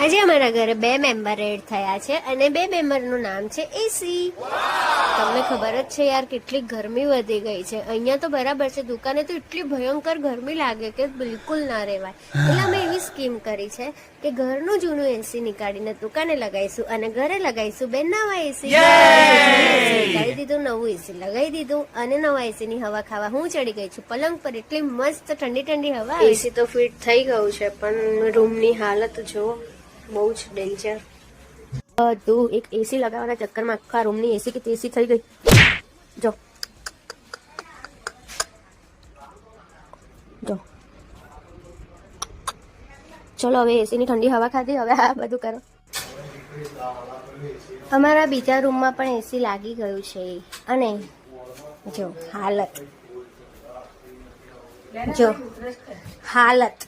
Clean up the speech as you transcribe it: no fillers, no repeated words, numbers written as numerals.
આજે અમારા ઘરે 2 મેમ્બર એડ થયા છે અને 2 મેમ્બરનું નામ છે એસી. તમને ખબર જ છે યાર કેટલી ગરમી વધી ગઈ છે. અહીંયા તો બરાબર છે, દુકાને તો એટલી ભયંકર ગરમી લાગે કે બિલકુલ ના રહેવાય. એટલે અમે એવી સ્કીમ કરી છે કે ઘરનું જૂનું એસી નીકાળીને દુકાને લગાવીશું અને ઘરે લગાવીશું 2 નવા એસી. નીકાળી દીધું, નવું એસી લગાવી દીધું અને નવા એસી ની હવા ખાવા હું ચડી ગઈ છું પલંગ પર. એટલી મસ્ત ઠંડી ઠંડી હવા. એસી તો ફિટ થઈ ગયું છે પણ રૂમની હાલત જો બહુ જ ડેન્જર. બધું એક એસી લગાવવાના ચક્કરમાં આખા રૂમની એસી કે તેસી થઈ ગઈ. જો જો ચલો હવે એસી ની ઠંડી હવા ખાધી, હવે આ બધું કરો. અમારા બીજા રૂમમાં પણ એસી લાગી ગયું છે અને જો હાલત, જો હાલત